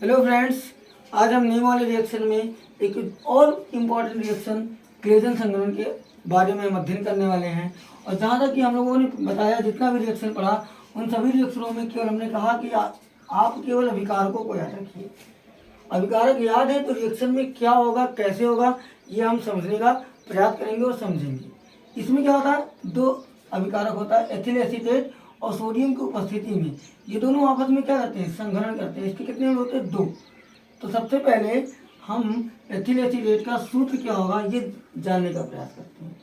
Hello friends, आज हम नीम वाले रिएक्शन में एक और इम्पॉर्टेंट रिएक्शन क्लेजन संघनन के बारे में हम अध्ययन करने वाले हैं। और जहाँ तक कि हम लोगों ने बताया, जितना भी रिएक्शन पढ़ा, उन सभी रिएक्शनों में केवल हमने कहा कि आप केवल अभिकारकों को याद रखिए। अभिकारक याद है तो रिएक्शन में क्या होगा, कैसे होगा, ये हम समझने का प्रयास करेंगे और समझेंगे। इसमें क्या होता है, दो अभिकारक होता है, एथिल एसीटेट और सोडियम की उपस्थिति में ये दोनों आपस में क्या करते हैं, संघनन करते हैं। इसके कितने होते हैं, दो। तो सबसे पहले हम एथिल एसीटेट का सूत्र क्या होगा ये जानने का प्रयास करते हैं।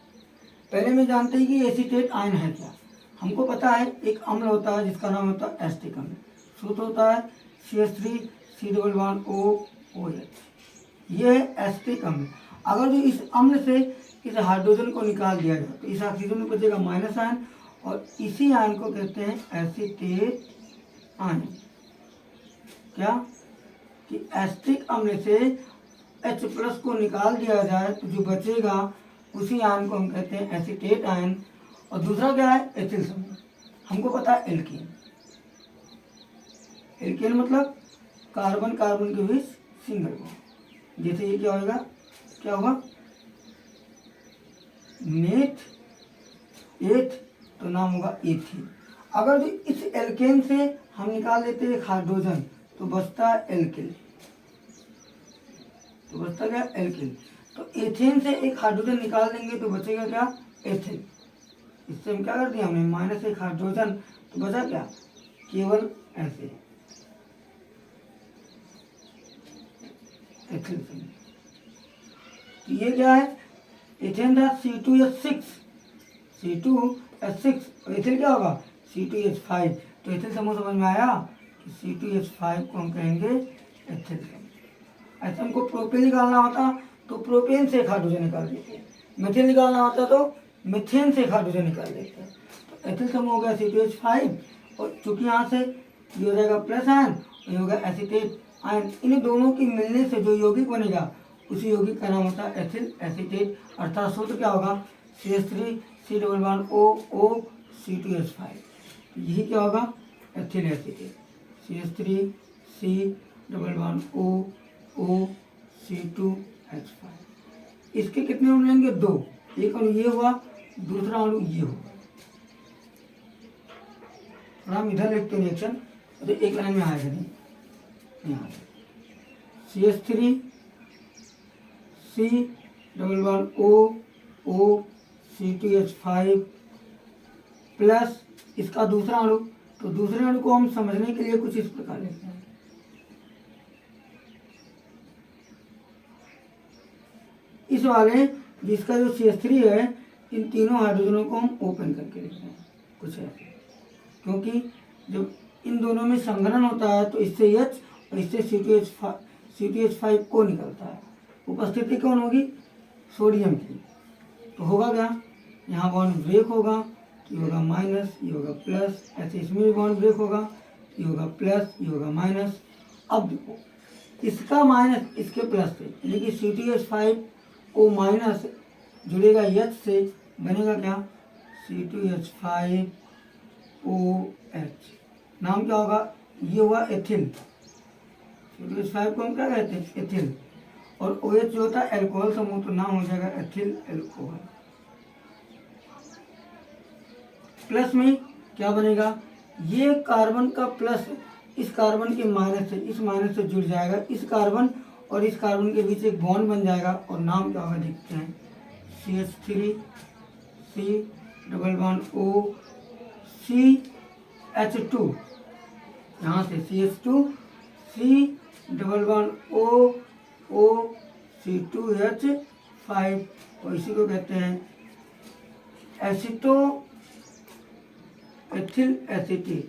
पहले में जानते हैं कि एसीटेट आयन है क्या। हमको पता है एक अम्ल होता है जिसका नाम होता है एस्टिक अम्ल। सूत्र होता है CH3COOH। ये है एस्टिक अम्ल। अगर जो इस अम्ल से इस हाइड्रोजन को निकाल दिया जाए तो इस ऑक्सीजन में बचेगा माइनस आयन, और इसी आयन को कहते हैं एसीटेट आयन। क्या कि एस्टिक अम्ल से H+ को निकाल दिया जाए तो जो बचेगा उसी आयन को हम कहते हैं एसीटेट आयन। और दूसरा क्या है, एथिल समूह। हमको पता है एल्केन। एल्केन मतलब कार्बन कार्बन के बीच सिंगल बॉन्ड। जैसे ये क्या होगा, क्या होगा, नेट एथ, तो नाम होगा एथीन। अगर जो इस एल्केन से हम निकाल देते हैं हाइड्रोजन तो बचता है एल्किल। तो बचता क्या, एल्किल। तो एथेन से एक हाइड्रोजन निकाल देंगे तो बचेगा क्या, एथिल। इससे हम क्या कर दिया, हमने माइनस एक हाइड्रोजन, तो बचा क्या, केवल ऐसे एथिल। तो ये क्या है, एथेन था C2H6, और एथिल क्या होगा, C2H5। तो एथिल समूह समझ में आया कि C2H5 को हम कहेंगे एथिल समूह। ऐसे हमको प्रोपेन निकालना होता तो प्रोपेन से एक हाइड्रोजन निकाल देते हैं, मिथेन निकालना होता तो मिथेन से एक हाइड्रोजन निकाल देते हैं। तो एथिल समूह हो गया C2H5, और चूंकि यहाँ से ये हो जाएगा प्लस आयन, ये होगा एसीटेट आयन। इन दोनों की मिलने से जो यौगिक बनेगा उसी यौगिक का नाम होता है एथिल एसीटेट। अर्थात सूत्र क्या होगा, CH3C++OO C2H5। यही क्या होगा, एथिल एसीटेट। CH3C++OO C2H5। इसके कितने अणु लेंगे, दो। एक अणु ये हुआ, दूसरा अणु ये होगा। थोड़ा हम इधर लिखते हैं रिएक्शन, तो एक लाइन में आएगा नहीं, यहाँ CH3C++OO C2H5 प्लस इसका दूसरा अणु। तो दूसरे अणु को हम समझने के लिए कुछ इस प्रकार लिखते हैं। इस वाले जिसका जो CH3 है, इन तीनों हाइड्रोजनों को हम ओपन करके लिखते हैं कुछ ऐसे, क्योंकि जब इन दोनों में संघनन होता है तो इससे H और इससे C2H5 को निकलता है। उपस्थिति कौन होगी, सोडियम की। तो होगा क्या, यहाँ बॉन्ड ब्रेक होगा, ये होगा माइनस, ये होगा प्लस। ऐसे इसमें भी बॉन्ड ब्रेक होगा, ये होगा प्लस, ये होगा माइनस। अब देखो, इसका माइनस इसके प्लस से, यानी कि C2H5O माइनस जुड़ेगा H से, बनेगा क्या, C2H5OH। नाम क्या होगा, ये हुआ एथिल। C2H5 को हम क्या कहते हैं, एथिल। और OH जो होता है एल्कोहल समूह, तो नाम हो जाएगा एथिल एल्कोहल। प्लस में क्या बनेगा, ये कार्बन का प्लस इस कार्बन के माइनस से, इस माइनस से जुड़ जाएगा, इस कार्बन और इस कार्बन के बीच एक बॉन्ड बन जाएगा, और नाम क्या होगा देखते हैं, CH3C++OO CH2। यहाँ से CH2C++OO C2H5, और इसी को कहते हैं ethyl acetate.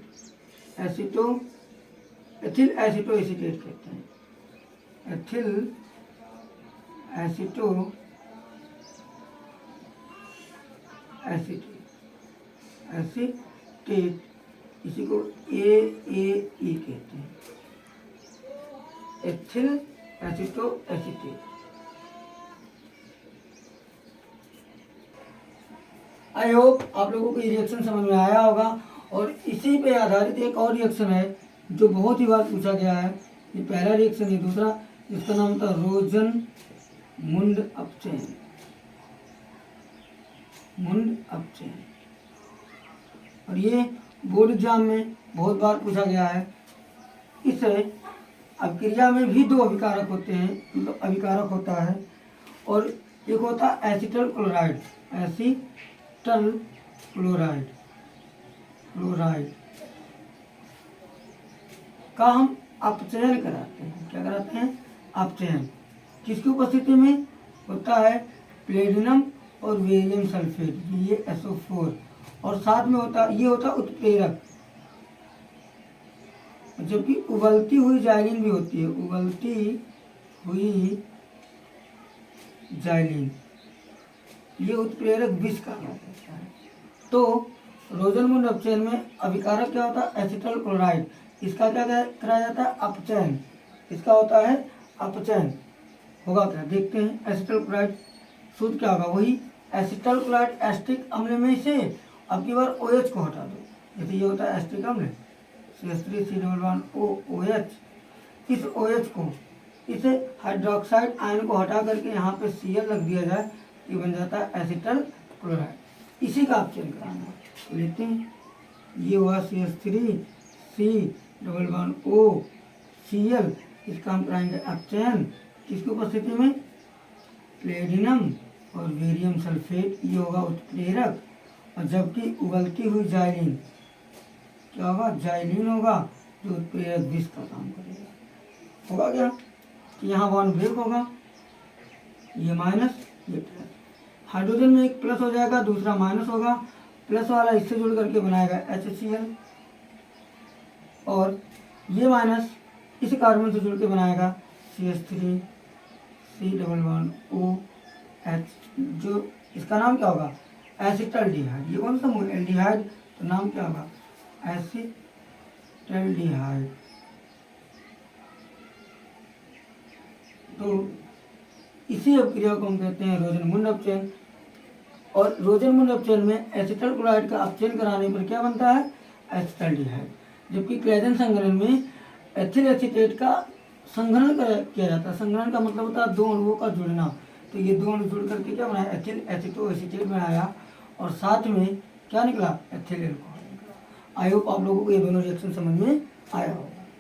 Ethyl aceto acetate कहते हैं, एथिल एसीटो एसीटेट, इसी को AAE कहते हैं, ethyl aceto acetate. I hope आप लोगों को ये रिएक्शन समझ में आया होगा। और इसी पे आधारित एक और रिएक्शन है जो बहुत ही बार पूछा गया है, ये पहला रिएक्शन है। दूसरा इसका नाम होता है रोजन-मुंड अपचयन, मुंड अपचयन। और ये बोर्ड एग्जाम में बहुत बार पूछा गया है। इस अभिक्रिया में भी दो अभिकारक होते हैं, मतलब अभिकारक होता है, और एक होता है acetyl chloride, acetyl chloride, chloride का हम अपचयन कराते हैं। क्या कराते हैं? अपचयन। किसकी उपस्थिति में होता है? प्लेटिनम और बेरियम सल्फेट, ये SO4, और साथ में होता ये होता उत्प्रेरक। जबकि उबलती हुई जाइलिन भी होती है, उबलती हुई जाइलिन, ये उत्प्रेरक विष का होता है। तो रोजन-मुंड अपचयन में अभिकारक क्या होता है? Acetyl chloride. इसका क्या कराया जाता है? अपचयन। इसका होता है अपचयन। होगा क्या? देखते हैं। एसिटल क्लोराइड शुद्ध क्या होगा? वही एसिटल क्लोराइड एस्टिक अम्ल में से अब की बार OH को हटा दो। जैसे ये होता है एस्टिक अम्ल, CH3COOH, इस OH को, इसे हाइड्रोक्साइड आयन को हटा करके यहाँ पे Cl रख दिया जाए, ये बन जाता है एसिटल क्लोराइड। इसी का अपचयन कराना है। तो लेते हैं, ये हुआ CH3C_O इसका हम कराएंगे अपचयन। किसकी उपस्थिति में? प्लेटिनम और बेरियम सल्फेट, ये होगा उत्प्रेरक। और जबकि उबलती हुई जाइलिन क्या होगा? जाइलिन होगा, जो उत्प्रेरक विष का काम करेगा। होगा क्या? कि यहाँ बॉन्ड ब्रेक होगा, ये माइनस ये प्लस, हाइड्रोजन में एक प्लस हो जाएगा, दूसरा माइनस होगा, प्लस वाला इससे जुड़ करके बनाएगा HCl, और ये माइनस इस कार्बन से जुड़ के बनाएगा CH3C_OH, जो इसका नाम क्या होगा? एसिटल्डिहाइड। ये कौन सा मूल? एल्डिहाइड, तो नाम क्या होगा? एसिटल्डिहाइड। तो इसी अपक्रिया को हम कहते हैं रोजन-मुंड अपचयन। और रोजन-मुंड अपचयन में एसिटल क्लोराइड का अपचयन कराने पर क्या बनता है? एसिटल्डिहाइड। जबकि क्लेजन संघनन में एथिल एसीटेट का संघनन किया जाता है। संघनन का मतलब होता है दो अणुओं का जुड़ना। तो ये दो अणु जुड़ करके क्या बनाया? एथिल एसीटो एसीटेट बनाया, और साथ में क्या निकला? एथिल एल्कोहल निकला। आई होप आप लोगों को ये दोनों रिएक्शन समझ में आया हो।